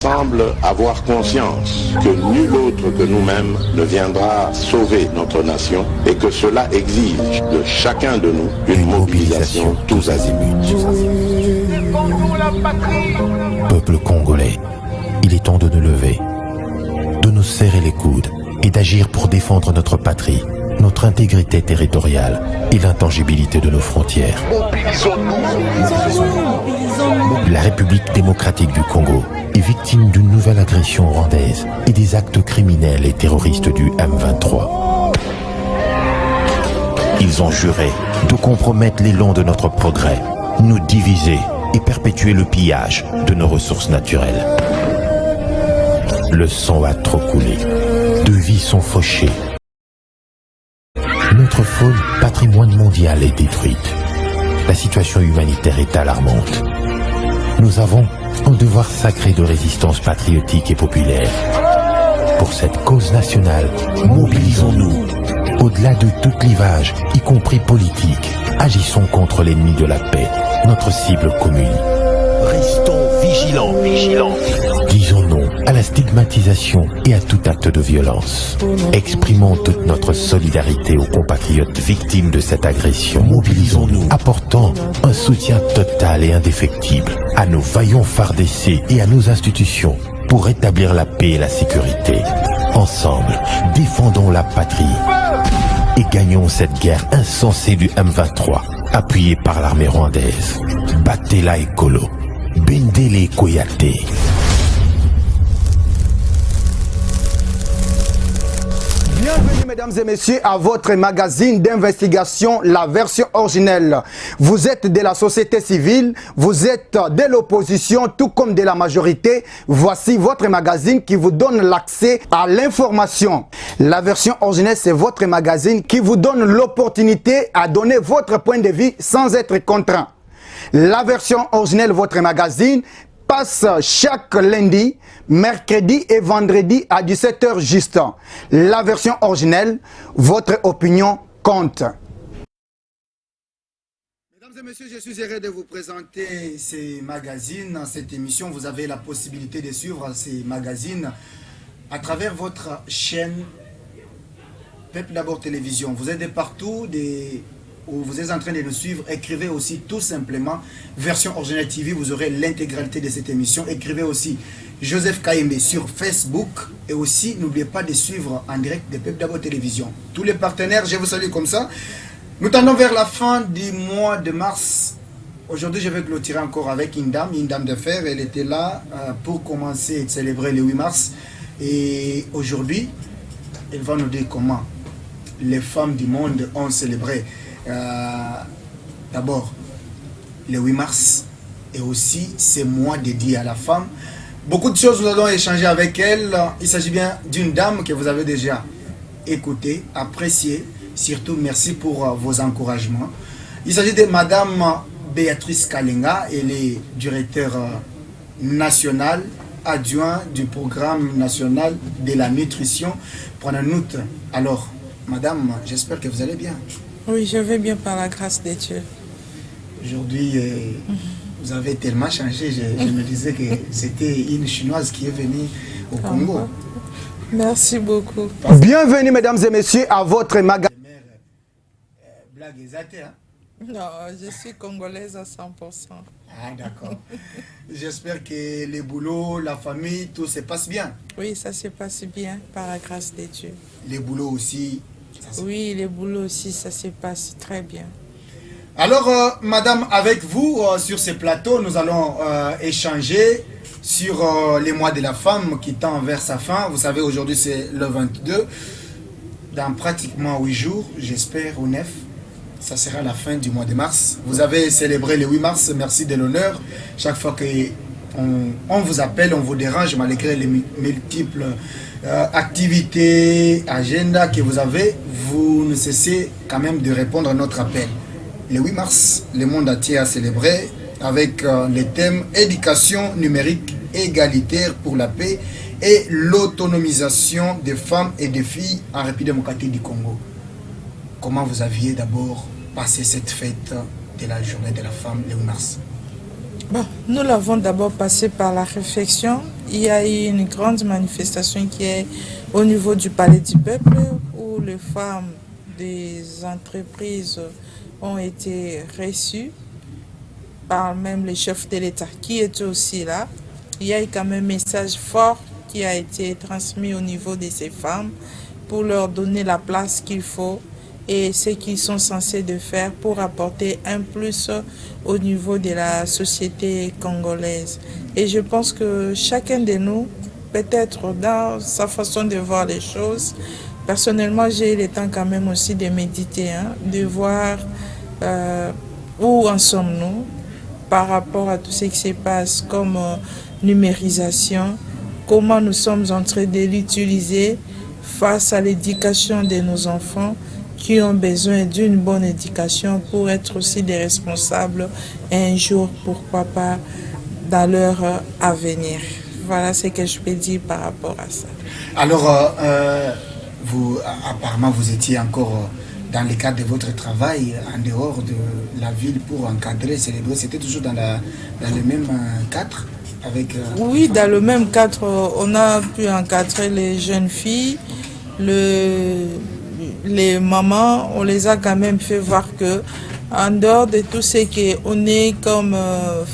semble avoir conscience que nul autre que nous-mêmes ne viendra sauver notre nation et que cela exige de chacun de nous une mobilisation tous azimuts. Peuple congolais, il est temps de nous lever, de nous serrer les coudes et d'agir pour défendre notre patrie, notre intégrité territoriale et l'intangibilité de nos frontières. La République démocratique du Congo est victime d'une nouvelle agression rwandaise et des actes criminels et terroristes du M23. Ils ont juré de compromettre l'élan de notre progrès, nous diviser et perpétuer le pillage de nos ressources naturelles. Le sang a trop coulé, de vies sont fauchées. Notre faune, patrimoine mondial, est détruite. La situation humanitaire est alarmante. Nous avons un devoir sacré de résistance patriotique et populaire. Pour cette cause nationale, mobilisons-nous. Au-delà de tout clivage, y compris politique, agissons contre l'ennemi de la paix, notre cible commune. Restons vigilants. Disons non à la stigmatisation et à tout acte de violence. Exprimons toute notre solidarité aux compatriotes victimes de cette agression. Mobilisons-nous, apportant un soutien total et indéfectible à nos vaillants FARDC et à nos institutions pour rétablir la paix et la sécurité. Ensemble, défendons la patrie et gagnons cette guerre insensée du M23, appuyée par l'armée rwandaise. Battez-la Ekolo, Bendele Koyate. Bienvenue mesdames et messieurs à votre magazine d'investigation, la version originelle. Vous êtes de la société civile, vous êtes de l'opposition, tout comme de la majorité. Voici votre magazine qui vous donne l'accès à l'information. La version originelle, c'est votre magazine qui vous donne l'opportunité à donner votre point de vue sans être contraint. La version originelle, votre magazine, passe chaque lundi, mercredi et vendredi à 17h juste. La version originelle, votre opinion compte. Mesdames et messieurs, je suis heureux de vous présenter ces magazines, cette émission. Vous avez la possibilité de suivre ces magazines à travers votre chaîne Peuple d'abord Télévision. Vous êtes de partout, où vous êtes en train de nous suivre, écrivez aussi tout simplement Version Originale TV, vous aurez l'intégralité de cette émission. Écrivez aussi Joseph Kayembe sur Facebook et aussi n'oubliez pas de suivre en direct de Peuple d'abord Télévision. Tous les partenaires, je vous salue comme ça. Nous tendons vers la fin du mois de mars. Aujourd'hui, je vais clôturer encore avec une dame de fer. Elle était là pour commencer à célébrer le 8 mars. Et aujourd'hui, elle va nous dire comment les femmes du monde ont célébré d'abord le 8 mars et aussi ces mois dédiés à la femme. Beaucoup de choses nous allons échanger avec elle. Il s'agit bien d'une dame que vous avez déjà écoutée, appréciée. Surtout merci pour vos encouragements. Il s'agit de Madame Béatrice Kalenga. Elle est directeur national adjoint du programme national de la nutrition. Prenons note. Alors, Madame, j'espère que vous allez bien. Oui, je vais bien par la grâce de Dieu. Aujourd'hui, vous avez tellement changé. Je me disais que c'était une Chinoise qui est venue au Congo. Merci beaucoup. Bienvenue, mesdames et messieurs, à votre magazine. Blague exagérée, hein? Non, je suis congolaise à 100%. Ah, d'accord. J'espère que le boulot, la famille, tout se passe bien. Oui, ça se passe bien par la grâce de Dieu. Les boulots aussi. Oui, les boulots aussi, ça se passe très bien. Alors, madame, avec vous, sur ce plateau, nous allons échanger sur les mois de la femme qui tend vers sa fin. Vous savez, aujourd'hui, c'est le 22. Dans pratiquement 8 jours, j'espère, ou 9, ça sera la fin du mois de mars. Vous avez célébré le 8 mars, merci de l'honneur. Chaque fois qu'on vous appelle, on vous dérange, malgré les multiples activités, agenda que vous avez, vous ne cessez quand même de répondre à notre appel. Le 8 mars, le monde entier a célébré avec les thèmes éducation numérique égalitaire pour la paix et l'autonomisation des femmes et des filles en République démocratique du Congo. Comment vous aviez d'abord passé cette fête de la journée de la femme le 8 mars? Bon, nous l'avons d'abord passé par la réflexion. Il y a eu une grande manifestation qui est au niveau du Palais du Peuple où les femmes des entreprises ont été reçues par même les chefs de l'État qui étaient aussi là. Il y a eu quand même un message fort qui a été transmis au niveau de ces femmes pour leur donner la place qu'il faut et ce qu'ils sont censés de faire pour apporter un plus au niveau de la société congolaise. Et je pense que chacun de nous, peut-être dans sa façon de voir les choses, personnellement j'ai eu le temps quand même aussi de méditer, de voir où en sommes-nous par rapport à tout ce qui se passe comme numérisation, comment nous sommes en train de l'utiliser face à l'éducation de nos enfants qui ont besoin d'une bonne éducation pour être aussi des responsables un jour, pourquoi pas, dans leur avenir. Voilà ce que je peux dire par rapport à ça. Alors, vous, apparemment, vous étiez encore dans le cadre de votre travail en dehors de la ville pour encadrer, célébrer. C'était toujours dans le même cadre avec, oui, dans le même cadre, on a pu encadrer les jeunes filles, les mamans, on les a quand même fait voir que en dehors de tout ce qu'on est comme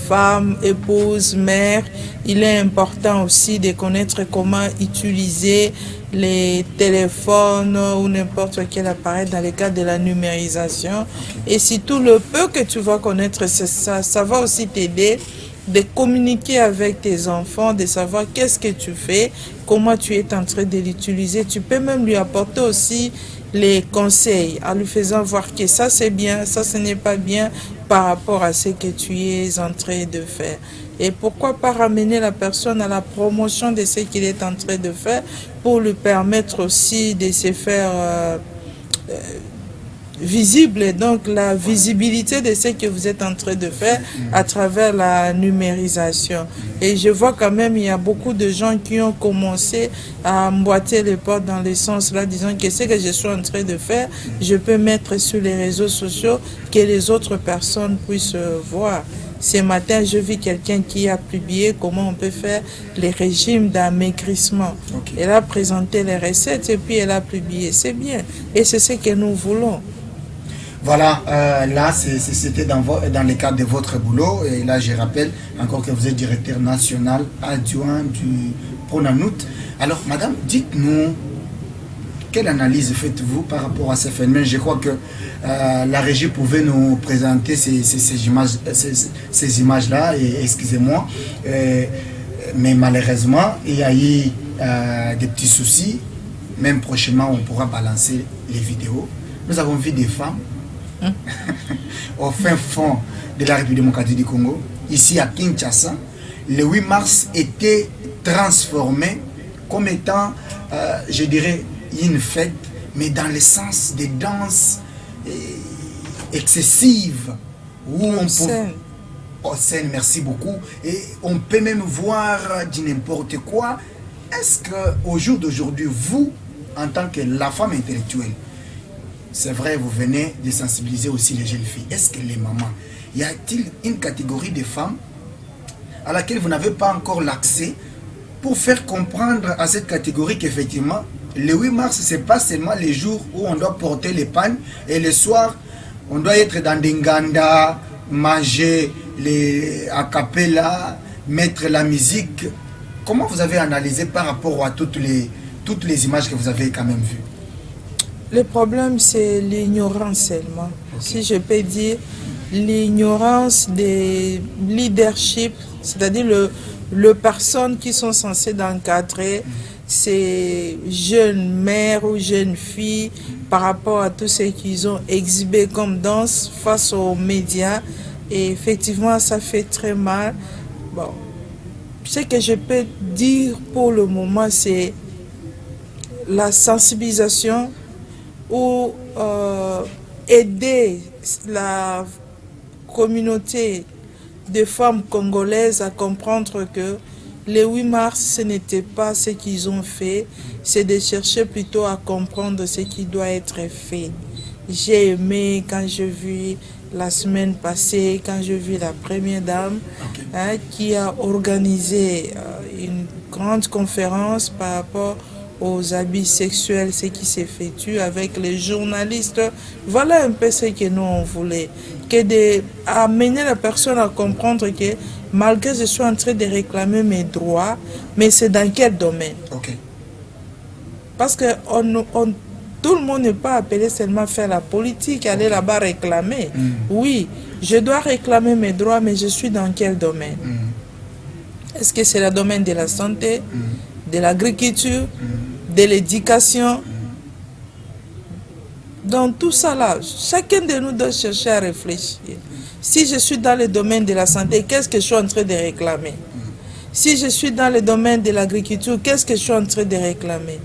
femme, épouse, mère, il est important aussi de connaître comment utiliser les téléphones ou n'importe quel appareil dans le cadre de la numérisation. Et si tout le peu que tu vas connaître, c'est ça, ça va aussi t'aider de communiquer avec tes enfants, de savoir qu'est-ce que tu fais, comment tu es en train de l'utiliser. Tu peux même lui apporter aussi les conseils en lui faisant voir que ça c'est bien, ça ce n'est pas bien par rapport à ce que tu es en train de faire. Et pourquoi pas ramener la personne à la promotion de ce qu'il est en train de faire pour lui permettre aussi de se faire visible, donc la visibilité de ce que vous êtes en train de faire à travers la numérisation. Et je vois quand même il y a beaucoup de gens qui ont commencé à emboîter les portes dans le sens là, disant que ce que je suis en train de faire, je peux mettre sur les réseaux sociaux que les autres personnes puissent voir. Ce matin, je vis quelqu'un qui a publié comment on peut faire les régimes d'amaigrissement. Okay. Elle a présenté les recettes et puis elle a publié. C'est bien. Et c'est ce que nous voulons. Voilà, là, c'était dans le cadre de votre boulot. Et là, je rappelle encore que vous êtes directeur national adjoint du Pronanout. Alors, madame, dites-nous, quelle analyse faites-vous par rapport à ces phénomènes? Je crois que la régie pouvait nous présenter ces images-là, excusez-moi. Mais malheureusement, il y a eu des petits soucis. Même prochainement, on pourra balancer les vidéos. Nous avons vu des femmes au fin fond de la République démocratique du Congo, ici à Kinshasa. Le 8 mars était transformé comme étant, je dirais, une fête, mais dans le sens des danses excessives, où on peut... Oh, scène, merci beaucoup. Et on peut même voir du n'importe quoi. Est-ce qu'au jour d'aujourd'hui, vous, en tant que la femme intellectuelle, c'est vrai, vous venez de sensibiliser aussi les jeunes filles. Est-ce que les mamans, y a-t-il une catégorie de femmes à laquelle vous n'avez pas encore l'accès pour faire comprendre à cette catégorie qu'effectivement, le 8 mars, ce n'est pas seulement les jours où on doit porter les pagnes et le soir, on doit être dans des nganda, manger les acapella, mettre la musique. Comment vous avez analysé par rapport à toutes les images que vous avez quand même vues? Le problème, c'est l'ignorance seulement. Okay. Si je peux dire, l'ignorance des leaderships, c'est-à-dire les personnes qui sont censées encadrer ces jeunes mères ou jeunes filles par rapport à tout ce qu'ils ont exhibé comme danse face aux médias. Et effectivement, ça fait très mal. Bon, ce que je peux dire pour le moment, c'est la sensibilisation ou aider la communauté de femmes congolaises à comprendre que le 8 mars, ce n'était pas ce qu'ils ont fait, c'est de chercher plutôt à comprendre ce qui doit être fait. J'ai aimé quand j'ai vu la semaine passée quand je vis la première dame Ok. qui a organisé une grande conférence par rapport aux abus sexuels, ce qui s'effectue avec les journalistes. Voilà un peu ce que nous on voulait, amener la personne à comprendre que malgré je suis en train de réclamer mes droits, mais c'est dans quel domaine? Ok. Parce que tout le monde n'est pas appelé seulement à faire la politique, aller là-bas réclamer. Oui, je dois réclamer mes droits, mais je suis dans quel domaine? Est-ce que c'est le domaine de la santé, de l'agriculture, de l'éducation? Dans tout ça là, chacun de nous doit chercher à réfléchir. Si je suis dans le domaine de la santé, qu'est-ce que je suis en train de réclamer? Si je suis dans le domaine de l'agriculture, qu'est-ce que je suis en train de réclamer?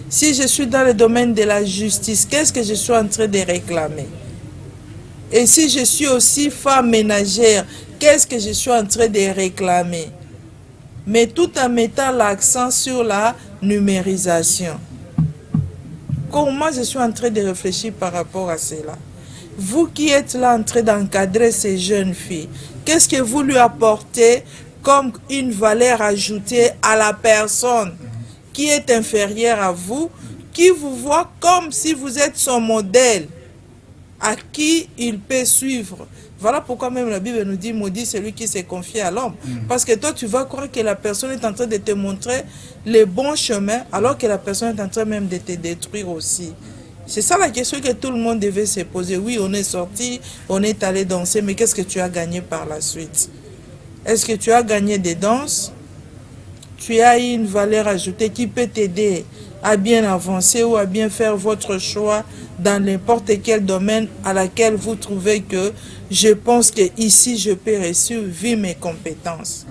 Si je suis dans le domaine de la justice, qu'est-ce que je suis en train de réclamer? Et si je suis aussi femme ménagère, qu'est-ce que je suis en train de réclamer? Mais tout en mettant l'accent sur la numérisation. Comment je suis en train de réfléchir par rapport à cela? Vous qui êtes là en train d'encadrer ces jeunes filles, qu'est-ce que vous lui apportez comme une valeur ajoutée à la personne qui est inférieure à vous, qui vous voit comme si vous êtes son modèle, à qui il peut suivre? Voilà pourquoi même la Bible nous dit, maudit celui qui s'est confié à l'homme. Parce que toi, tu vas croire que la personne est en train de te montrer les bons chemins, alors que la personne est en train même de te détruire aussi. C'est ça la question que tout le monde devait se poser. Oui, on est sorti, on est allé danser, mais qu'est-ce que tu as gagné par la suite? Est-ce que tu as gagné des danses? Tu as une valeur ajoutée qui peut t'aider à bien avancer ou à bien faire votre choix dans n'importe quel domaine à laquelle vous trouvez que je pense que ici je peux réussir vu mes compétences.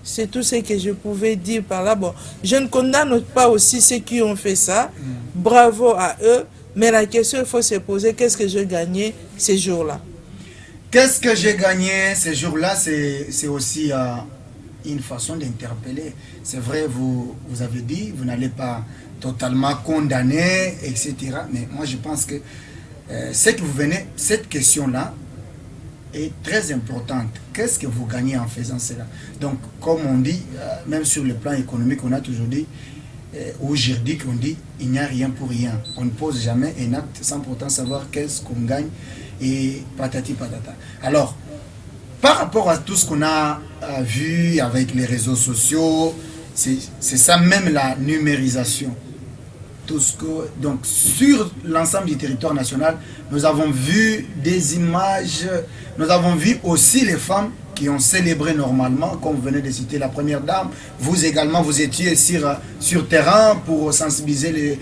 C'est tout ce que je pouvais dire par là. Bon, je ne condamne pas aussi ceux qui ont fait ça. Bravo à eux. Mais la question, il faut se poser, qu'est-ce que j'ai gagné ces jours-là? Qu'est-ce que j'ai gagné ces jours-là? C'est aussi une façon d'interpeller. C'est vrai, vous avez dit, vous n'allez pas totalement condamner, etc. Mais moi, je pense que ce que vous venez, cette question-là est très importante. Qu'est-ce que vous gagnez en faisant cela? Donc, comme on dit, même sur le plan économique, on a toujours dit, ou juridique, on dit, il n'y a rien pour rien. On ne pose jamais un acte sans pourtant savoir qu'est-ce qu'on gagne et patati patata. Alors, par rapport à tout ce qu'on a vu avec les réseaux sociaux, c'est ça même la numérisation. Tout ce que, donc sur l'ensemble du territoire national, nous avons vu des images, nous avons vu aussi les femmes qui ont célébré normalement, comme vous venez de citer la première dame. Vous également, vous étiez sur terrain pour sensibiliser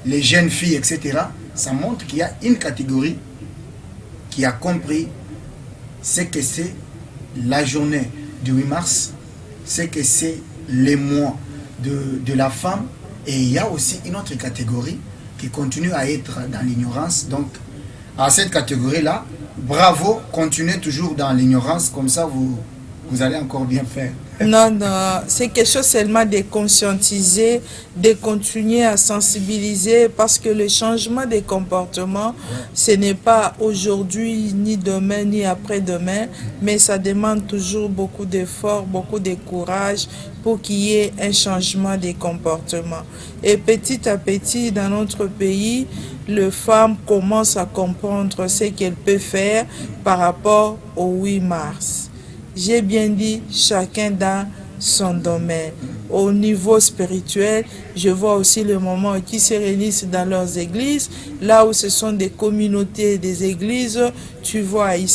les jeunes filles, etc. Ça montre qu'il y a une catégorie qui a compris ce que c'est la journée du 8 mars, ce que c'est les mois de la femme. Et il y a aussi une autre catégorie qui continue à être dans l'ignorance. Donc, à cette catégorie-là, bravo, continuez toujours dans l'ignorance, comme ça vous allez encore bien faire. Non, non, c'est quelque chose seulement de conscientiser, de continuer à sensibiliser, parce que le changement des comportements, ce n'est pas aujourd'hui, ni demain, ni après-demain, mais ça demande toujours beaucoup d'efforts, beaucoup de courage pour qu'il y ait un changement des comportements. Et petit à petit, dans notre pays, les femmes commencent à comprendre ce qu'elles peuvent faire par rapport au 8 mars. J'ai bien dit, chacun dans son domaine. Au niveau spirituel, je vois aussi le moment où ils se réunissent dans leurs églises, là où ce sont des communautés, des églises, tu vois, ils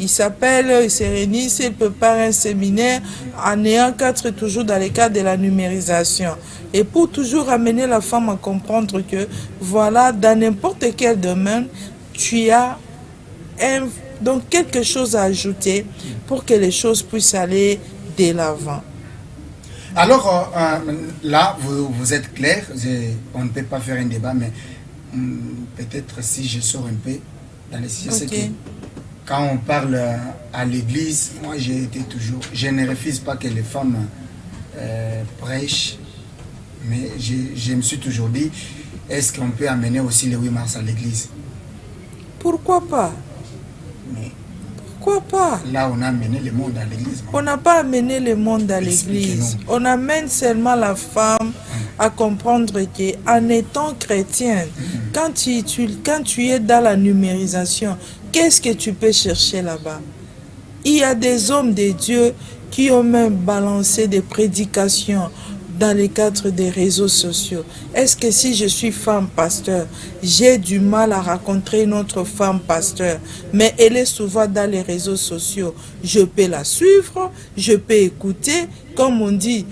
s'appellent, ils se réunissent, ils préparent un séminaire en ayant qu'à être toujours dans le cadre de la numérisation. Et pour toujours amener la femme à comprendre que, voilà, dans n'importe quel domaine, tu as donc quelque chose à ajouter pour que les choses puissent aller de l'avant. Alors là, vous êtes clair, on ne peut pas faire un débat, mais peut-être si je sors un peu dans les sujets, c'est que quand on parle à l'église, moi j'ai été toujours, je ne refuse pas que les femmes prêchent, mais je me suis toujours dit, est-ce qu'on peut amener aussi le 8 mars à l'église? Pourquoi pas? Pourquoi pas? Là, on a amené le monde à l'église. On n'a pas amené le monde à l'église. Expliquez-nous. On amène seulement la femme à comprendre qu'en étant chrétienne, quand tu es dans la numérisation, qu'est-ce que tu peux chercher là-bas? Il y a des hommes de Dieu qui ont même balancé des prédications dans le cadre des réseaux sociaux. Est-ce que si je suis femme pasteur, j'ai du mal à rencontrer une autre femme pasteur, mais elle est souvent dans les réseaux sociaux, je peux la suivre, je peux écouter, comme on dit,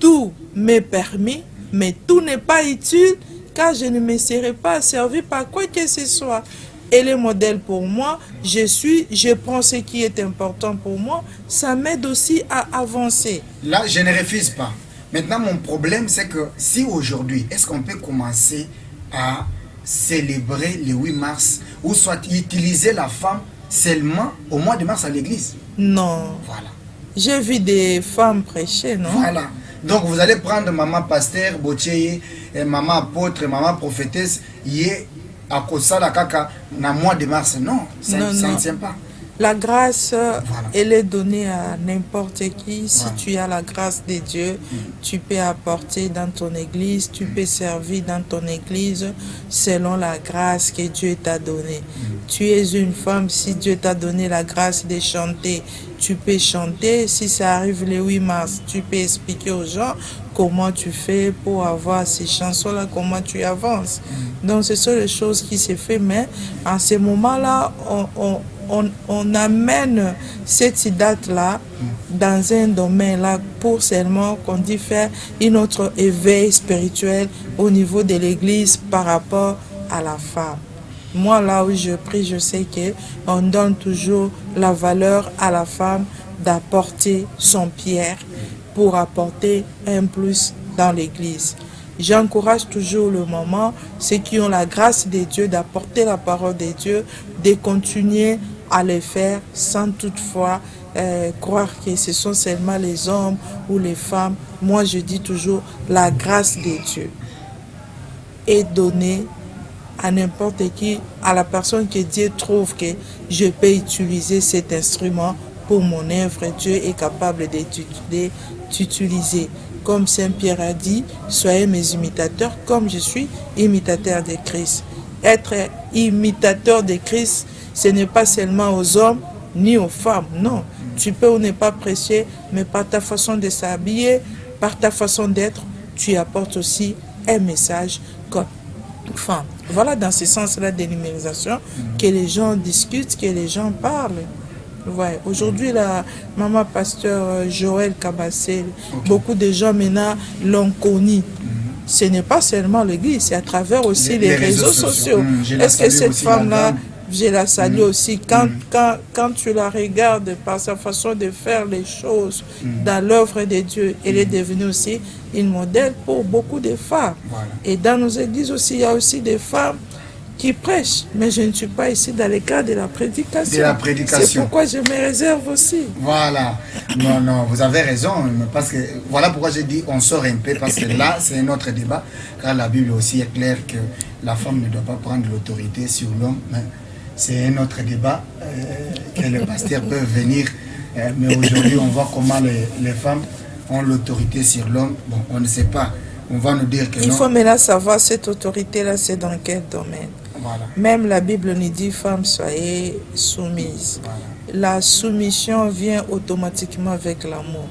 tout m'est permis, mais tout n'est pas utile, car je ne me serai pas servi par quoi que ce soit. Elle est modèle pour moi, je prends ce qui est important pour moi, ça m'aide aussi à avancer. Là, je ne refuse pas. Maintenant, mon problème, c'est que si aujourd'hui, est-ce qu'on peut commencer à célébrer le 8 mars ou soit utiliser la femme seulement au mois de mars à l'église? Non. Voilà. J'ai vu des femmes prêcher, non? Voilà. Donc, vous allez prendre maman pasteur, Botier, maman apôtre, maman prophétesse, yé, à Kosala Kaka, dans le mois de mars. Non, ça ne tient pas. La grâce, Voilà. elle est donnée à n'importe qui. Si Voilà. tu as la grâce de Dieu, tu peux apporter dans ton église, tu peux servir dans ton église selon la grâce que Dieu t'a donnée. Tu es une femme, si Dieu t'a donné la grâce de chanter, tu peux chanter. Si ça arrive le 8 mars, tu peux expliquer aux gens comment tu fais pour avoir ces chansons-là, comment tu avances. Donc, ce sont les choses qui se font, mais en ce moment-là, on amène cette date-là dans un domaine-là pour seulement qu'on dit faire une autre éveil spirituel au niveau de l'église par rapport à la femme. Moi, là où je prie, je sais qu'on donne toujours la valeur à la femme d'apporter son pierre pour apporter un plus dans l'église. J'encourage toujours le moment, ceux qui ont la grâce de Dieu d'apporter la parole de Dieu, de continuer à le faire sans toutefois croire que ce sont seulement les hommes ou les femmes. Moi, je dis toujours, la grâce de Dieu est donnée à n'importe qui, à la personne que Dieu trouve que je peux utiliser cet instrument pour mon œuvre. Dieu est capable d'utiliser. Comme Saint Pierre a dit, soyez mes imitateurs comme je suis imitateur de Christ. Être imitateur de Christ, ce n'est pas seulement aux hommes ni aux femmes, non. Tu peux ou ne pas prêcher, mais par ta façon de s'habiller, par ta façon d'être, tu apportes aussi un message comme femme. Voilà dans ce sens-là de numérisation que les gens discutent, que les gens parlent. Ouais. Aujourd'hui, la maman pasteur Joël Kabassé, beaucoup de gens maintenant l'ont connu. Ce n'est pas seulement l'église, c'est à travers aussi les réseaux sociaux. Est-ce que cette femme-là, je la salue aussi, quand tu la regardes par sa façon de faire les choses dans l'œuvre de Dieu, elle est devenue aussi une modèle pour beaucoup de femmes. Voilà. Et dans nos églises aussi, il y a aussi des femmes qui prêchent, mais je ne suis pas ici dans le cadre de la prédication. De la prédication. C'est pourquoi je me réserve aussi. Voilà. Non, vous avez raison, parce que voilà pourquoi j'ai dit on sort un peu, parce que là, c'est un autre débat, car la Bible aussi est claire que la femme ne doit pas prendre l'autorité sur l'homme. C'est un autre débat que les pasteurs peuvent venir, mais aujourd'hui, on voit comment les femmes ont l'autorité sur l'homme. Bon, on ne sait pas. On va nous dire que non. Il faut maintenant savoir cette autorité-là, c'est dans quel domaine. Voilà. Même la Bible nous dit, femmes, soyez soumises. Voilà. La soumission vient automatiquement avec l'amour.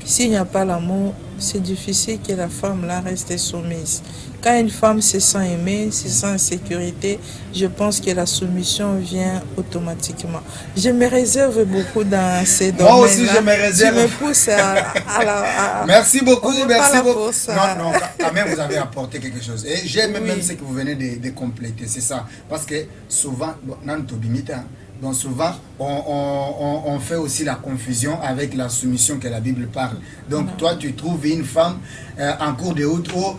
S'il n'y a pas l'amour, c'est difficile que la femme là reste soumise. Quand une femme se sent aimée, se sent en sécurité, je pense que la soumission vient automatiquement. Je me réserve beaucoup dans ces domaines-là. Moi aussi, je me réserve. Je me pousse à merci beaucoup, merci beaucoup. Non, quand même, vous avez apporté quelque chose. Et j'aime même ce que vous venez de compléter, c'est ça. Parce que souvent, donc souvent, on fait aussi la confusion avec la soumission que la Bible parle. Donc toi, tu trouves une femme en cours de route où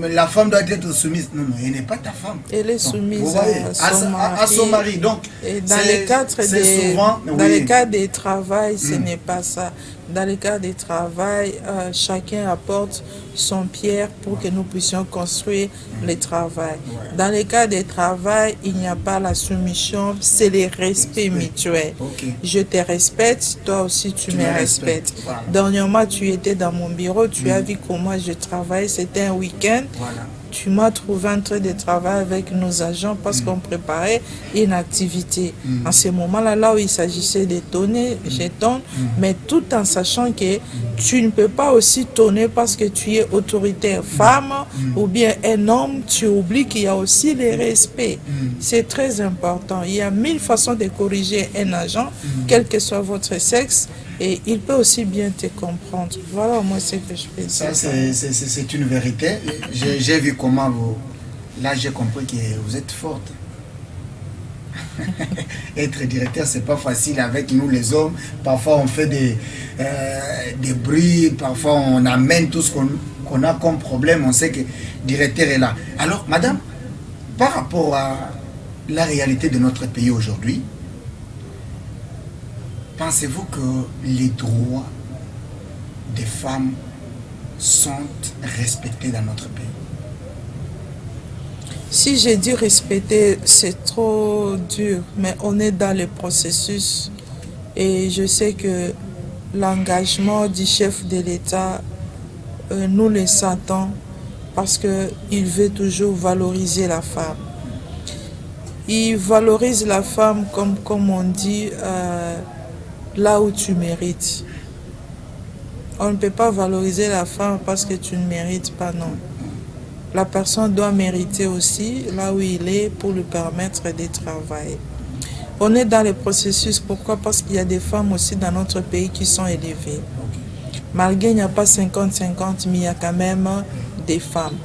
la femme doit être soumise. Non, elle n'est pas ta femme. Elle est soumise à son mari. Donc, et dans les cas des travail, ce n'est pas ça. Dans le cas des travail, chacun apporte son pierre pour que nous puissions construire le travail. Dans le cas des travail, il n'y a pas la soumission, c'est le respect mutuel. mutuel. Okay. Je te respecte, toi aussi tu me respectes. Voilà. Dernièrement, tu étais dans mon bureau, tu as vu comment je travaille, c'était un week-end. Voilà. Tu m'as trouvé en train de travailler avec nos agents parce qu'on préparait une activité. En ce moment-là, là où il s'agissait de tonner, je tonne, mais tout en sachant que tu ne peux pas aussi tonner parce que tu es autoritaire femme ou bien un homme, tu oublies qu'il y a aussi le respect. C'est très important. Il y a 1000 façons de corriger un agent, quel que soit votre sexe, et il peut aussi bien te comprendre. Voilà, moi, c'est que je peux dire. Ça, c'est une vérité. J'ai vu comment vous... Là, j'ai compris que vous êtes forte. Être directeur, c'est pas facile avec nous, les hommes. Parfois, on fait des bruits. Parfois, on amène tout ce qu'on a comme problème. On sait que le directeur est là. Alors, madame, par rapport à la réalité de notre pays aujourd'hui, pensez-vous que les droits des femmes sont respectés dans notre pays? Si j'ai dit respecter, c'est trop dur, mais on est dans le processus et je sais que l'engagement du chef de l'État, nous le sentons parce qu'il veut toujours valoriser la femme. Il valorise la femme comme on dit, là où tu mérites. On ne peut pas valoriser la femme parce que tu ne mérites pas, non. La personne doit mériter aussi là où il est pour lui permettre de travailler. On est dans le processus, pourquoi? Parce qu'il y a des femmes aussi dans notre pays qui sont élevées. Malgré il n'y a pas 50-50, mais il y a quand même des femmes.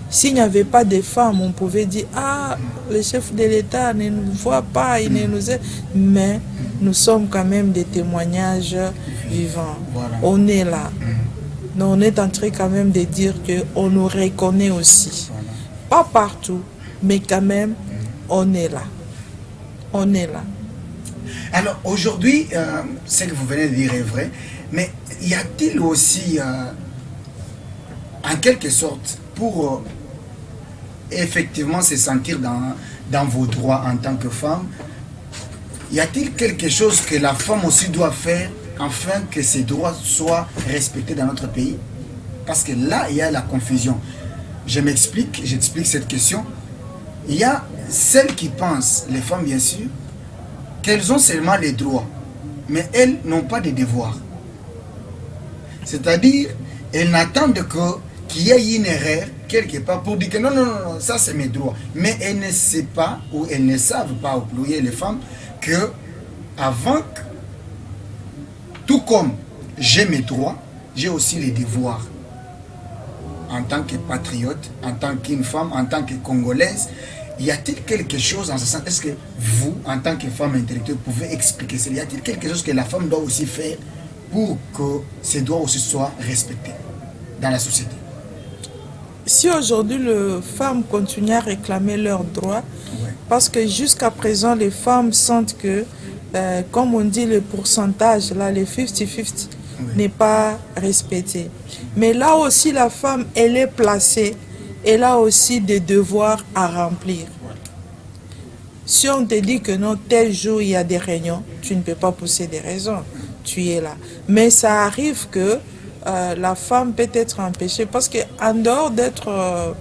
S'il n'y avait pas de femmes, on pouvait dire, ah, le chef de l'État ne nous voit pas, il ne nous aide. Mais nous sommes quand même des témoignages vivants. Voilà. On est là. Donc on est en train quand même de dire qu'on nous reconnaît aussi. Voilà. Pas partout, mais quand même, on est là. On est là. Alors aujourd'hui, ce que vous venez de dire est vrai, mais y a-t-il aussi, en quelque sorte, pour effectivement se sentir dans vos droits en tant que femme, y a-t-il quelque chose que la femme aussi doit faire afin que ses droits soient respectés dans notre pays? Parce que là, il y a la confusion. J'explique cette question. Il y a celles qui pensent, les femmes bien sûr, qu'elles ont seulement les droits, mais elles n'ont pas de devoirs. C'est-à-dire, elles n'attendent qu'il y ait une erreur quelque part pour dire que non, non, non, ça c'est mes droits. Mais elles ne savent pas, ou elles ne savent pas, au pluriel les femmes, que avant que, tout comme j'ai mes droits, j'ai aussi les devoirs. En tant que patriote, en tant qu'une femme, en tant que Congolaise, y a-t-il quelque chose en ce sens? Est-ce que vous, en tant que femme intellectuelle, pouvez expliquer cela? Y a-t-il quelque chose que la femme doit aussi faire pour que ses droits aussi soient respectés dans la société? Si aujourd'hui les femmes continuent à réclamer leurs droits, parce que jusqu'à présent les femmes sentent que, comme on dit, le pourcentage, là, les 50-50, n'est pas respecté. Mais là aussi la femme, elle est placée, elle a aussi des devoirs à remplir. Si on te dit que non, tel jour il y a des réunions, tu ne peux pas pousser des raisons, tu es là. Mais ça arrive que la femme peut être empêchée parce qu'en dehors d'être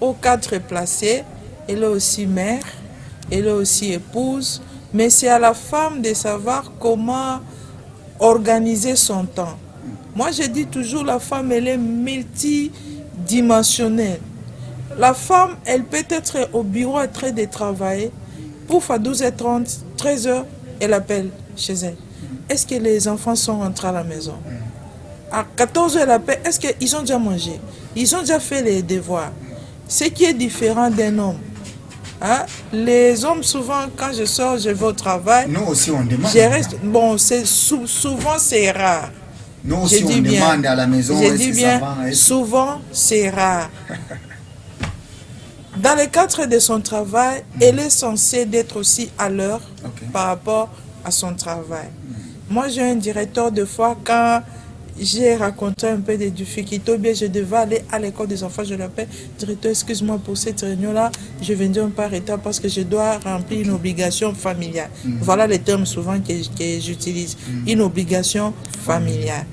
au cadre placé, elle est aussi mère, elle est aussi épouse, mais c'est à la femme de savoir comment organiser son temps. Moi je dis toujours, la femme elle est multidimensionnelle. La femme, elle peut être au bureau en train de travailler, pouf, à 12h30, 13h, elle appelle chez elle. Est-ce que les enfants sont rentrés à la maison? À 14h, elle appelle, est-ce qu'ils ont déjà mangé? Ils ont déjà fait les devoirs. Ce qui est différent d'un homme. Hein? Les hommes, souvent, quand je sors, je vais au travail. Nous aussi, on demande. Je reste, bon, souvent, c'est rare. Nous aussi, on demande à la maison. Je dis bien, souvent, c'est rare. Dans le cadre de son travail, elle est censée d'être aussi à l'heure par rapport à son travail. Moi, j'ai un directeur de fois, quand j'ai raconté un peu des difficultés, ou bien je devais aller à l'école des enfants, je l'appelle, directeur, excuse-moi pour cette réunion-là, je viens d'un par état parce que je dois remplir une obligation familiale. Voilà les termes souvent que j'utilise, une obligation familiale.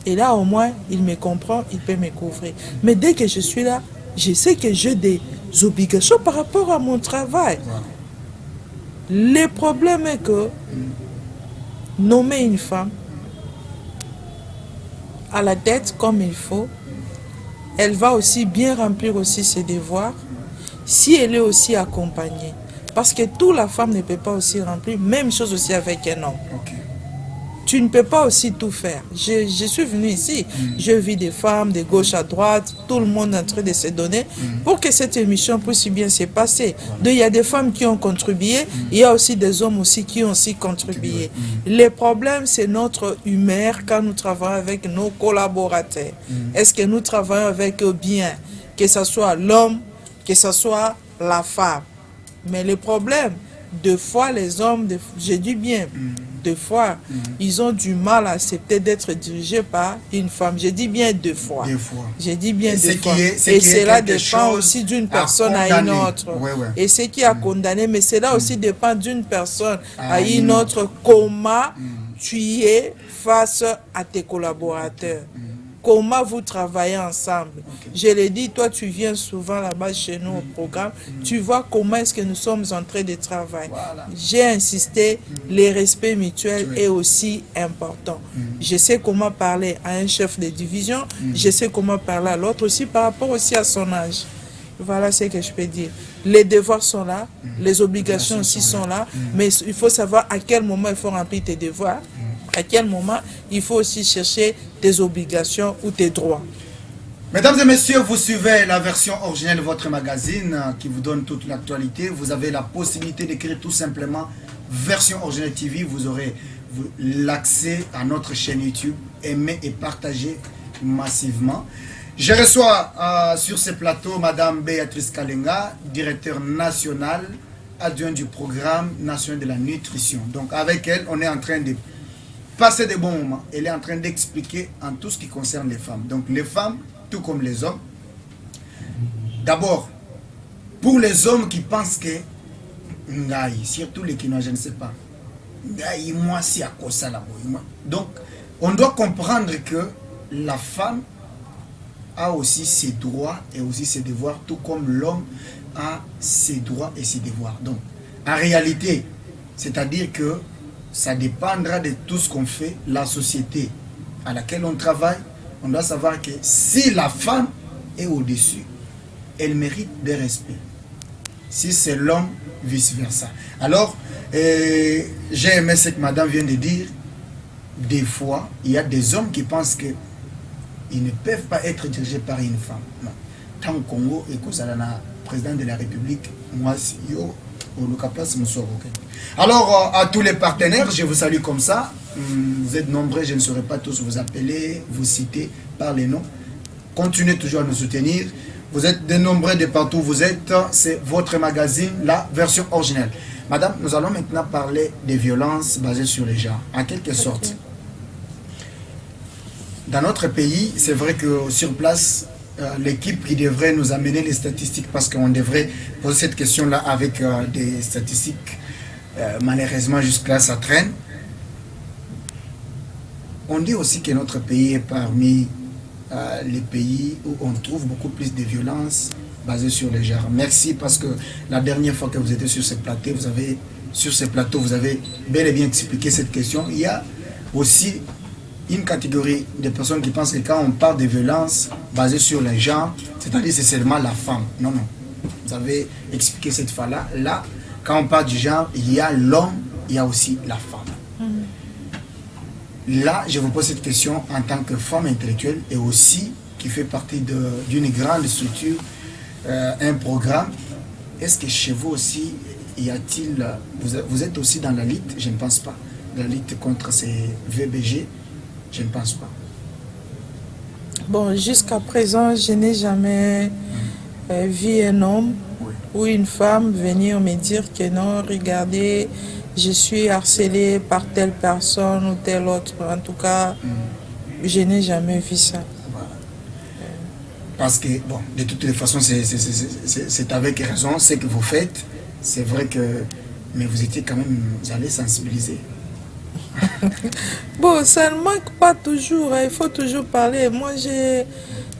Et là, au moins, il me comprend, il peut me couvrir. Mais dès que je suis là, je sais que j'ai des obligations par rapport à mon travail. Le problème est que nommer une femme à la tête comme il faut, elle va aussi bien remplir aussi ses devoirs si elle est aussi accompagnée. Parce que toute la femme ne peut pas aussi remplir, même chose aussi avec un homme. Ok. Tu ne peux pas aussi tout faire. Je suis venu ici, je vis des femmes de gauche à droite, tout le monde en train de se donner pour que cette émission puisse bien se passer. Donc, il y a des femmes qui ont contribué, il y a aussi des hommes aussi qui ont aussi contribué. Le problème, c'est notre humeur quand nous travaillons avec nos collaborateurs. Est-ce que nous travaillons avec eux bien, que ce soit l'homme, que ce soit la femme. Mais le problème, deux fois les hommes, je dis bien, deux fois, ils ont du mal à accepter d'être dirigés par une femme. Je dis bien deux fois. Je dis bien deux fois. Et cela dépend aussi d'une personne à une autre. Et ce qui a condamné, mais cela aussi dépend d'une personne à une autre. Comment tu es face à tes collaborateurs? Comment vous travaillez ensemble? Je l'ai dit, toi tu viens souvent là-bas chez nous au programme, tu vois comment est-ce que nous sommes en train de travailler. J'ai insisté, le respect mutuel est aussi important. Je sais comment parler à un chef de division, je sais comment parler à l'autre aussi par rapport aussi à son âge. Voilà ce que je peux dire. Les devoirs sont là, les obligations aussi sont là, mais il faut savoir à quel moment il faut remplir tes devoirs. À quel moment il faut aussi chercher tes obligations ou tes droits. Mesdames et messieurs, vous suivez la version originale de votre magazine qui vous donne toute l'actualité. Vous avez la possibilité d'écrire tout simplement version originale TV. Vous aurez l'accès à notre chaîne YouTube. Aimez et partagez massivement. Je reçois sur ce plateau Madame Béatrice Kalenga, directeur national adjoint du programme national de la nutrition. Donc avec elle, on est en train de passer des bons moments. Elle est en train d'expliquer en tout ce qui concerne les femmes. Donc les femmes, tout comme les hommes. D'abord, pour les hommes qui pensent que surtout les Kinois, je ne sais pas. Moi, c'est à cause ça là. Donc, on doit comprendre que la femme a aussi ses droits et aussi ses devoirs, tout comme l'homme a ses droits et ses devoirs. Donc, en réalité, c'est-à-dire que ça dépendra de tout ce qu'on fait, la société à laquelle on travaille. On doit savoir que si la femme est au-dessus, elle mérite des respects. Si c'est l'homme, vice-versa. Alors, j'ai aimé ce que madame vient de dire. Des fois, il y a des hommes qui pensent que ils ne peuvent pas être dirigés par une femme. Non. Tant au Congo, et que ça le président de la République, moi, alors, à tous les partenaires, je vous salue comme ça. Vous êtes nombreux, je ne saurais pas tous vous appeler, vous citer par les noms. Continuez toujours à nous soutenir. Vous êtes de nombreux de partout où vous êtes. C'est votre magazine, la version originale. Madame, nous allons maintenant parler des violences basées sur les genres, en quelque sorte. Dans notre pays, c'est vrai que sur place, l'équipe qui devrait nous amener les statistiques, parce qu'on devrait poser cette question-là avec des statistiques, malheureusement jusque-là ça traîne. On dit aussi que notre pays est parmi les pays où on trouve beaucoup plus de violences basées sur les genres. Merci, parce que la dernière fois que vous étiez sur ce plateau, vous avez bel et bien expliqué cette question. Il y a aussi une catégorie de personnes qui pensent que quand on parle de violence basée sur les genres, c'est-à-dire c'est seulement la femme. Non, non. Vous avez expliqué cette fois-là. Là, quand on parle du genre, il y a l'homme, il y a aussi la femme. Là, je vous pose cette question en tant que femme intellectuelle et aussi qui fait partie d'une grande structure, un programme. Est-ce que chez vous aussi, y a-t-il... Vous êtes aussi dans la lutte? Je ne pense pas. La lutte contre ces VBG? Je ne pense pas. Bon, jusqu'à présent, je n'ai jamais vu un homme ou une femme venir me dire que non, regardez, je suis harcelé par telle personne ou telle autre. En tout cas, Je n'ai jamais vu ça. Voilà. Parce que, bon, de toutes les façons, c'est avec raison ce que vous faites. C'est vrai que... Mais vous étiez quand même... Vous allez sensibiliser. Bon, ça ne manque pas toujours. Il faut toujours parler. Moi, j'ai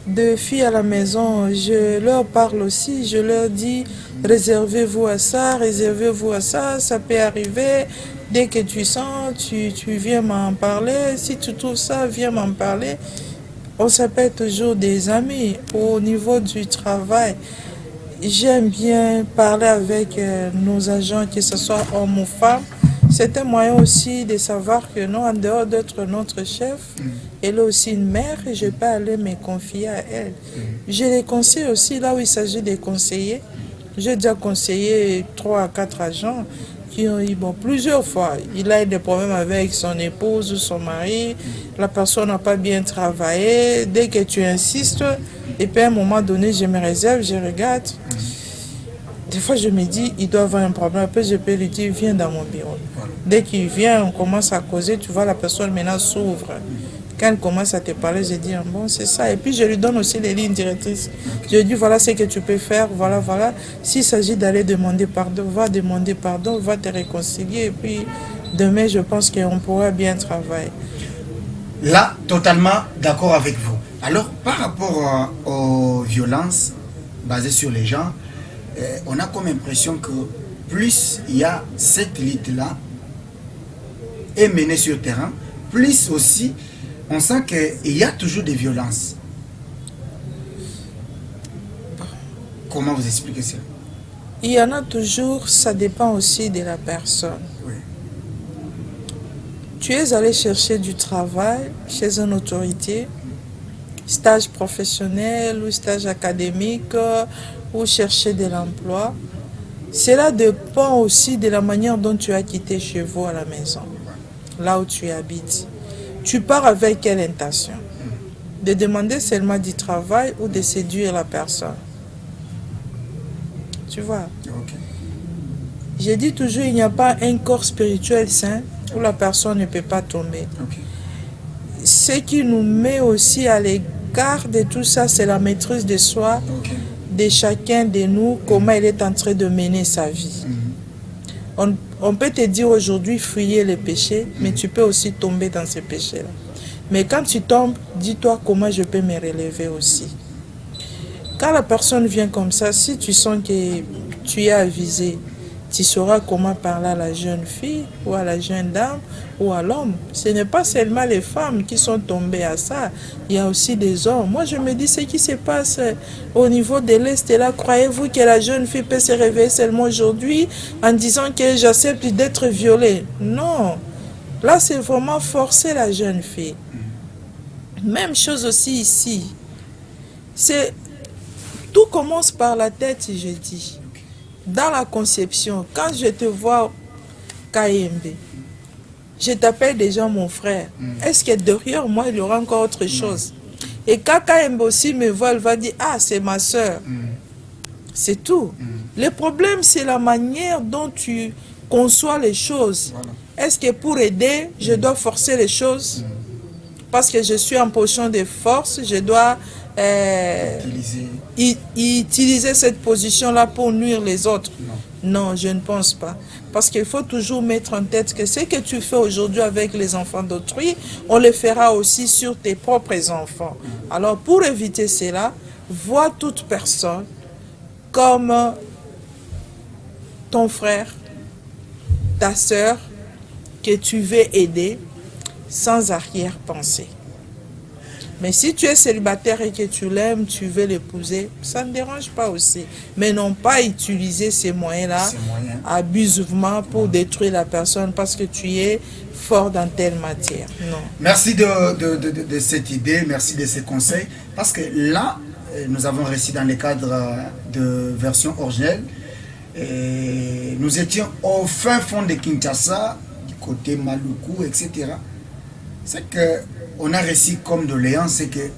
2 filles à la maison. Je leur parle aussi. Je leur dis, réservez-vous à ça, réservez-vous à ça. Ça peut arriver. Dès que tu sens, tu viens m'en parler. Si tu trouves ça, viens m'en parler. On s'appelle toujours des amis. Au niveau du travail, j'aime bien parler avec nos agents, que ce soit hommes ou femmes. C'est un moyen aussi de savoir que non, en dehors d'être notre chef, elle est aussi une mère et je peux aller me confier à elle. Je les conseille aussi là où il s'agit de conseiller. J'ai déjà conseillé 3 à 4 agents qui ont eu plusieurs fois. Il a eu des problèmes avec son épouse ou son mari. La personne n'a pas bien travaillé. Dès que tu insistes, et puis à un moment donné, je me réserve, je regarde. Des fois, je me dis, il doit avoir un problème. Après, je peux lui dire, viens dans mon bureau. Dès qu'il vient, on commence à causer. Tu vois, la personne maintenant s'ouvre. Quand elle commence à te parler, je dis, bon, c'est ça. Et puis, je lui donne aussi les lignes directrices. Je lui dis, voilà ce que tu peux faire. Voilà, voilà. S'il s'agit d'aller demander pardon, va demander pardon, va te réconcilier. Et puis, demain, je pense qu'on pourra bien travailler. Là, totalement d'accord avec vous. Alors, par rapport aux violences basées sur les gens, on a comme impression que plus il y a cette lutte-là est menée sur le terrain, plus aussi on sent qu'il y a toujours des violences. Comment vous expliquez ça? Il y en a toujours, ça dépend aussi de la personne. Oui. Tu es allé chercher du travail chez une autorité, stage professionnel ou stage académique, ou chercher de l'emploi. Cela dépend aussi de la manière dont tu as quitté chez vous à la maison, là où tu habites. Tu pars avec quelle intention? De demander seulement du travail ou de séduire la personne? Tu vois? Okay. J'ai dit toujours, il n'y a pas un corps spirituel sain où la personne ne peut pas tomber. Okay. Ce qui nous met aussi à l'égard de tout ça, c'est la maîtrise de soi, Okay. de chacun de nous, comment il est en train de mener sa vie. On peut te dire aujourd'hui, fuyez les péchés, mais tu peux aussi tomber dans ces péchés-là. Mais quand tu tombes, dis-toi comment je peux me relever aussi. Quand la personne vient comme ça, si tu sens que tu es avisé, tu sauras comment parler à la jeune fille ou à la jeune dame ou à l'homme. Ce n'est pas seulement les femmes qui sont tombées à ça, il y a aussi des hommes. Moi, je me dis, ce qui se passe au niveau de l'Est, là, croyez-vous que la jeune fille peut se réveiller seulement aujourd'hui en disant que j'accepte d'être violée? Non. Là, c'est vraiment forcer la jeune fille. Même chose aussi ici. Tout commence par la tête, je dis. Dans la conception, quand je te vois KMB, je t'appelle déjà mon frère. Est-ce que derrière moi, il y aura encore autre chose? Et quand KMB aussi me voit, elle va dire, ah, c'est ma soeur. C'est tout. Le problème, c'est la manière dont tu conçois les choses. Voilà. Est-ce que pour aider, je dois forcer les choses? Parce que je suis en position de force, je dois utiliser cette position-là pour nuire les autres. Non, je ne pense pas. Parce qu'il faut toujours mettre en tête que ce que tu fais aujourd'hui avec les enfants d'autrui, on le fera aussi sur tes propres enfants. Alors, pour éviter cela, vois toute personne comme ton frère, ta sœur, que tu veux aider sans arrière-pensée. Mais si tu es célibataire et que tu l'aimes, tu veux l'épouser, ça ne dérange pas aussi. Mais non pas utiliser ces moyens-là abusivement pour détruire la personne parce que tu es fort dans telle matière. Non. Merci de cette idée, merci de ces conseils. Parce que là, nous avons réussi dans le cadre de version originelle. Et nous étions au fin fond de Kinshasa, du côté Maluku, etc. C'est que on a réussi comme doléance, c'est qu'il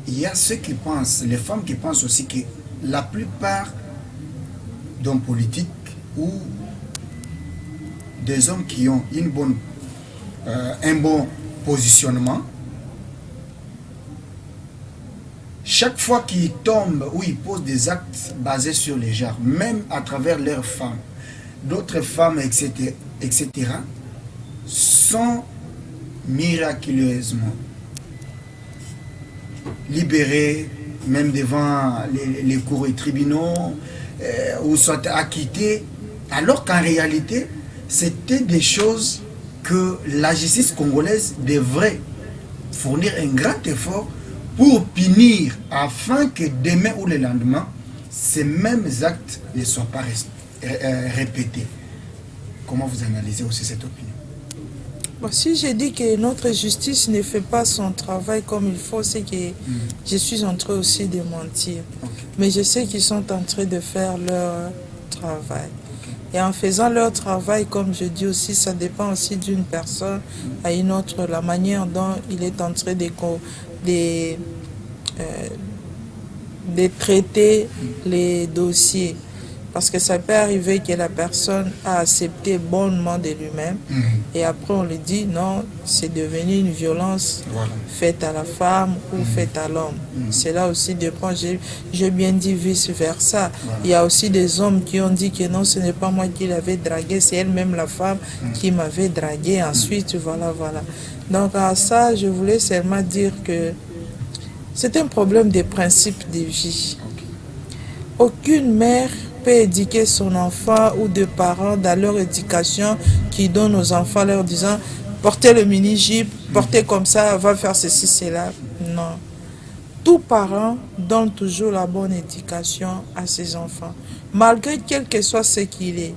y a ceux qui pensent, les femmes qui pensent aussi que la plupart d'hommes politiques ou des hommes qui ont un bon positionnement chaque fois qu'ils tombent ou ils posent des actes basés sur les genres, même à travers leurs femmes, d'autres femmes, etc., sont miraculeusement libérées, même devant les cours et tribunaux, ou soit acquittées, alors qu'en réalité, c'était des choses que la justice congolaise devrait fournir un grand effort pour punir, afin que demain ou le lendemain, ces mêmes actes ne soient pas répétés. Comment vous analysez aussi cette opinion? Bon, si je dis que notre justice ne fait pas son travail comme il faut, c'est que je suis en train aussi de mentir. Okay. Mais je sais qu'ils sont en train de faire leur travail. Et en faisant leur travail, comme je dis aussi, ça dépend aussi d'une personne à une autre, la manière dont il est en train de traiter les dossiers. Parce que ça peut arriver que la personne a accepté bonnement de lui-même et après on lui dit non, c'est devenu une violence faite à la femme ou faite à l'homme. Cela aussi dépend, j'ai bien dit vice-versa. Il y a aussi des hommes qui ont dit que non, ce n'est pas moi qui l'avais dragué, c'est elle-même la femme qui m'avait dragué. Ensuite, voilà. Donc à ça, je voulais seulement dire que c'est un problème de principe de vie. Aucune mère peut éduquer son enfant ou de parents dans leur éducation qui donnent aux enfants leur disant portez le mini-jupe, portez comme ça, va faire ceci, cela. Non. Tout parent donne toujours la bonne éducation à ses enfants, malgré quel que soit ce qu'il est.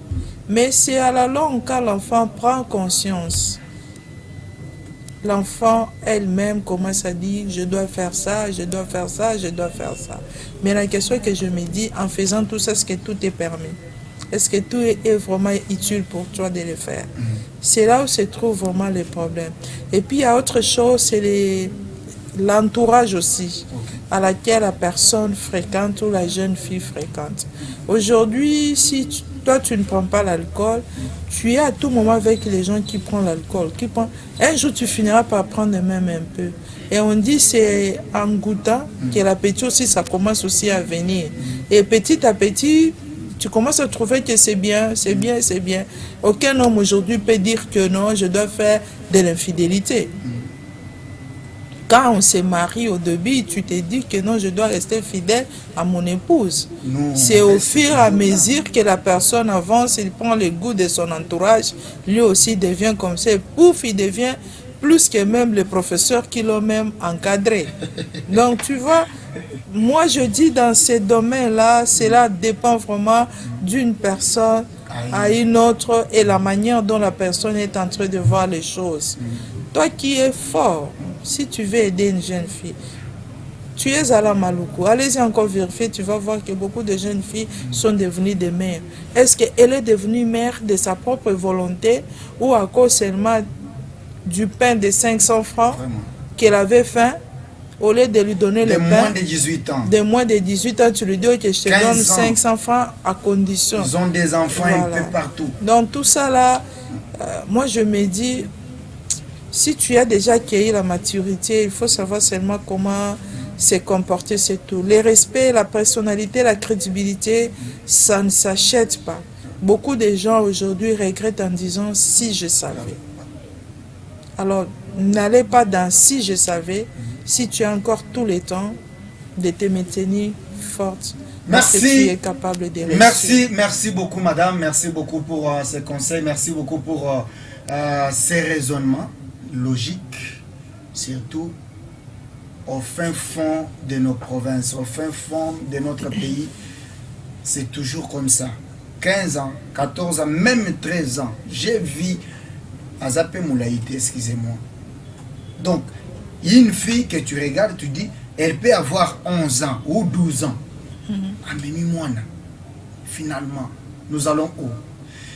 Mais c'est à la longue quand l'enfant prend conscience. L'enfant elle-même commence à dire je dois faire ça, je dois faire ça, je dois faire ça. Mais la question que je me dis, en faisant tout ça, est-ce que tout est permis? Est-ce que tout est vraiment utile pour toi de le faire? C'est là où se trouve vraiment le problème. Et puis il y a autre chose, c'est l'entourage aussi, à laquelle la personne fréquente ou la jeune fille fréquente. Aujourd'hui, si toi tu ne prends pas l'alcool, tu es à tout moment avec les gens qui prennent l'alcool. Un jour tu finiras par prendre même un peu. Et on dit c'est en goûtant que l'appétit aussi ça commence aussi à venir. Et petit à petit, tu commences à trouver que c'est bien, c'est bien, c'est bien. Aucun homme aujourd'hui peut dire que non, je dois faire de l'infidélité. Quand on se marie au début, tu te dis que non, je dois rester fidèle à mon épouse. C'est au fur et à mesure que la personne avance, il prend le goût de son entourage, lui aussi devient comme ça, et pouf, il devient plus que même le professeur qui l'a même encadré. Donc tu vois, moi je dis dans ces domaines-là, cela dépend vraiment d'une personne à une autre et la manière dont la personne est en train de voir les choses. Toi qui es fort, si tu veux aider une jeune fille, tu es à la Maluku, allez-y encore vérifier, tu vas voir que beaucoup de jeunes filles sont devenues des mères. Est-ce qu'elle est devenue mère de sa propre volonté ou à cause seulement du pain de 500 francs qu'elle avait faim, au lieu de lui donner le pain moins de 18 ans. De moins de 18 ans, tu lui dis que je te donne 500 francs à condition. Ils ont des enfants un peu partout. Donc tout ça là, moi je me dis, si tu as déjà accueilli la maturité, il faut savoir seulement comment se comporter, c'est tout. Le respect, la personnalité, la crédibilité, ça ne s'achète pas. Beaucoup de gens aujourd'hui regrettent en disant « si je savais ». Alors, n'allez pas dans « si je savais », si tu as encore tout le temps de te maintenir forte. Merci. Que tu es capable de réussir. Merci beaucoup madame, merci beaucoup pour ces conseils, merci beaucoup pour ces raisonnements logiques, surtout au fin fond de nos provinces, au fin fond de notre pays. C'est toujours comme ça. 15 ans, 14 ans, même 13 ans. J'ai vu Azapé Moulaïté, excusez-moi. Donc, une fille que tu regardes, tu dis, elle peut avoir 11 ans ou 12 ans. Ameni Moana, finalement, nous allons où?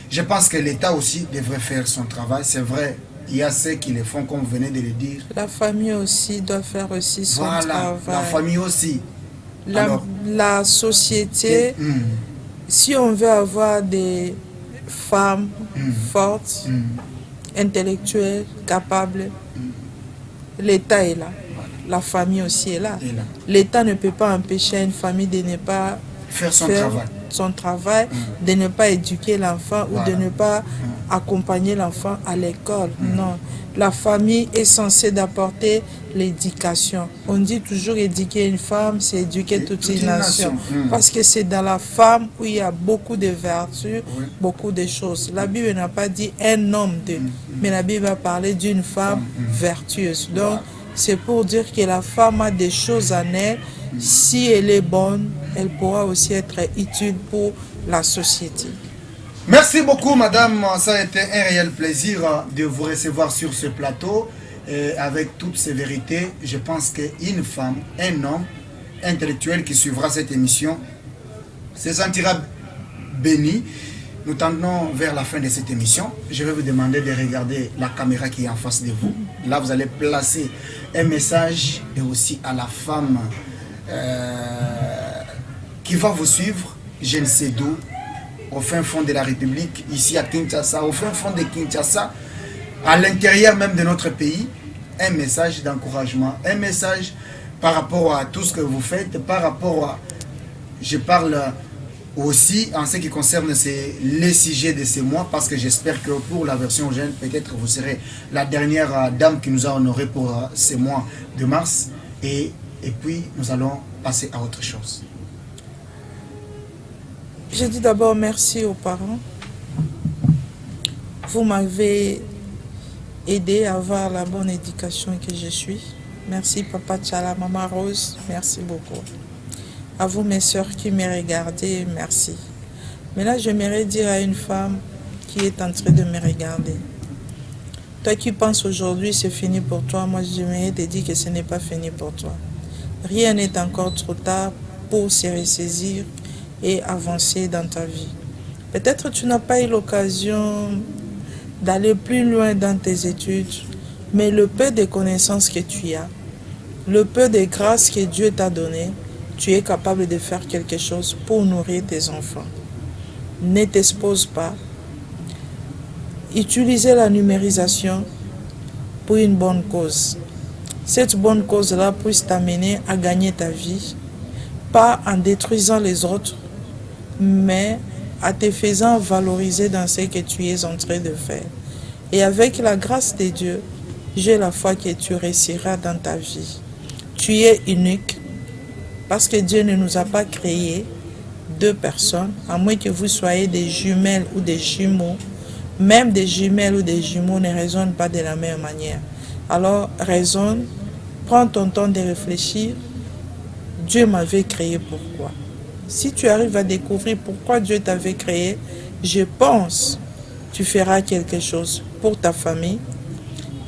Je pense que l'État aussi devrait faire son travail. C'est vrai, il y a ceux qui le font, comme vous venez de le dire. La famille aussi doit faire aussi son travail. La famille aussi. La société, si on veut avoir des femmes fortes, intellectuelles, capables, l'État est là. la famille aussi est là. Et là. L'État ne peut pas empêcher une famille de ne pas Faire son travail. de ne pas éduquer l'enfant ou de ne pas accompagner l'enfant à l'école. Non. La famille est censée d'apporter l'éducation. On dit toujours éduquer une femme, c'est éduquer toute une nation. Parce que c'est dans la femme où il y a beaucoup de vertus, beaucoup de choses. La Bible n'a pas dit un homme de, mais la Bible a parlé d'une femme vertueuse. Donc, c'est pour dire que la femme a des choses en elle. Si elle est bonne, elle pourra aussi être utile pour la société. Merci beaucoup, madame. Ça a été un réel plaisir de vous recevoir sur ce plateau. Et avec toutes ces vérités, je pense qu'une femme, un homme intellectuel qui suivra cette émission se sentira béni. Nous tendons vers la fin de cette émission. Je vais vous demander de regarder la caméra qui est en face de vous. Là, vous allez placer un message et aussi à la femme qui va vous suivre, je ne sais d'où, au fin fond de la République, ici à Kinshasa, au fin fond de Kinshasa, à l'intérieur même de notre pays, un message d'encouragement, un message par rapport à tout ce que vous faites, par rapport à... Je parle aussi en ce qui concerne les sujets de ces mois, parce que j'espère que pour la version jeune, peut-être vous serez la dernière dame qui nous a honoré pour ces mois de mars, et puis nous allons passer à autre chose. Je dis d'abord merci aux parents. Vous m'avez aidé à avoir la bonne éducation que je suis. Merci Papa Tchala, Maman Rose, merci beaucoup. À vous mes soeurs qui me regardez, merci. Mais là, j'aimerais dire à une femme qui est en train de me regarder. Toi qui penses aujourd'hui c'est fini pour toi, moi j'aimerais te dire que ce n'est pas fini pour toi. Rien n'est encore trop tard pour se ressaisir et avancer dans ta vie. Peut-être tu n'as pas eu l'occasion d'aller plus loin dans tes études, mais le peu de connaissances que tu as, le peu de grâce que Dieu t'a donné, tu es capable de faire quelque chose pour nourrir tes enfants. Ne t'expose pas. Utilisez la numérisation pour une bonne cause. Cette bonne cause-là puisse t'amener à gagner ta vie, pas en détruisant les autres, mais en te faisant valoriser dans ce que tu es en train de faire. Et avec la grâce de Dieu, j'ai la foi que tu réussiras dans ta vie. Tu es unique, parce que Dieu ne nous a pas créé deux personnes, à moins que vous soyez des jumelles ou des jumeaux. Même des jumelles ou des jumeaux ne raisonnent pas de la même manière. Alors, raisonne, prends ton temps de réfléchir. Dieu m'avait créé pourquoi? Si tu arrives à découvrir pourquoi Dieu t'avait créé, je pense que tu feras quelque chose pour ta famille,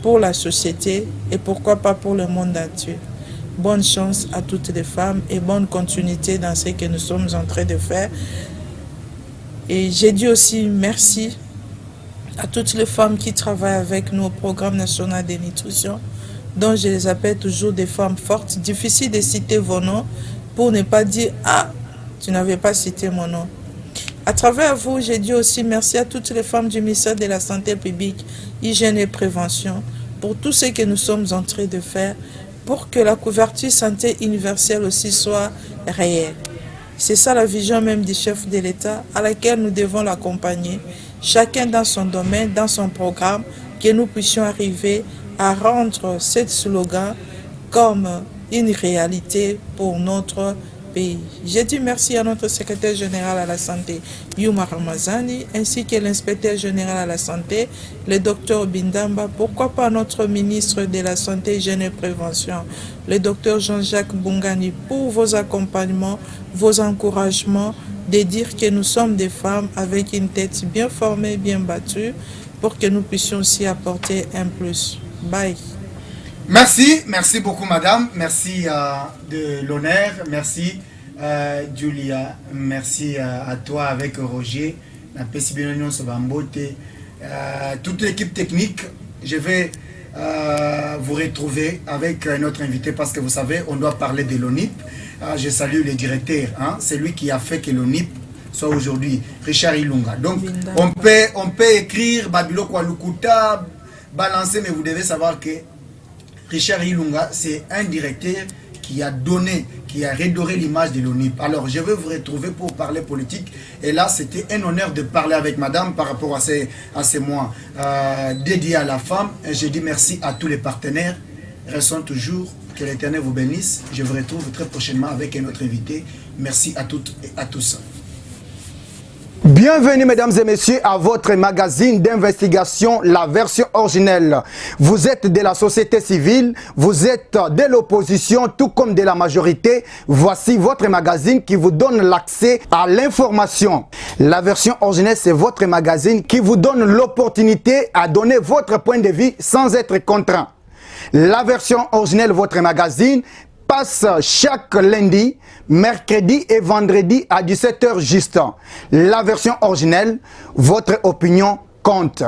pour la société et pourquoi pas pour le monde entier. Bonne chance à toutes les femmes et bonne continuité dans ce que nous sommes en train de faire. Et j'ai dit aussi merci à toutes les femmes qui travaillent avec nous au programme national de nutrition, dont je les appelle toujours des femmes fortes. Difficile de citer vos noms pour ne pas dire « Ah, tu n'avais pas cité mon nom ». À travers vous, j'ai dit aussi merci à toutes les femmes du ministère de la Santé publique, Hygiène et Prévention, pour tout ce que nous sommes en train de faire, pour que la couverture santé universelle aussi soit réelle. C'est ça la vision même du chef de l'État à laquelle nous devons l'accompagner, chacun dans son domaine, dans son programme, que nous puissions arriver à rendre ce slogan comme une réalité pour notre pays. J'ai dit merci à notre secrétaire général à la santé, Yuma Ramazani, ainsi que l'inspecteur général à la santé, le docteur Bindamba, pourquoi pas notre ministre de la Santé, Hygiène et Prévention, le docteur Jean-Jacques Bungani, pour vos accompagnements, vos encouragements, de dire que nous sommes des femmes avec une tête bien formée, bien battue, pour que nous puissions aussi apporter un plus. Bye. Merci, merci beaucoup madame, merci de l'honneur, merci Julia, merci à toi avec Roger, toute l'équipe technique. Je vais vous retrouver avec notre invité parce que vous savez, on doit parler de l'ONIP. Je salue le directeur, c'est lui qui a fait que l'ONIP soit aujourd'hui, Richard Ilunga. Donc on peut écrire Babilo Kwalukuta, balancer, mais vous devez savoir que Richard Ilunga, c'est un directeur qui a donné, qui a redoré l'image de l'ONIP. Alors, je vais vous retrouver pour parler politique. Et là, c'était un honneur de parler avec madame par rapport à ces mois dédiés à la femme. Et je dis merci à tous les partenaires. Restons toujours, que l'Éternel vous bénisse. Je vous retrouve très prochainement avec un autre invité. Merci à toutes et à tous. Bienvenue mesdames et messieurs à votre magazine d'investigation, la version originelle. Vous êtes de la société civile, vous êtes de l'opposition, tout comme de la majorité. Voici votre magazine qui vous donne l'accès à l'information. La version originelle, c'est votre magazine qui vous donne l'opportunité à donner votre point de vue sans être contraint. La version originelle, votre magazine, passe chaque lundi, mercredi et vendredi à 17h juste. La version originelle, votre opinion compte.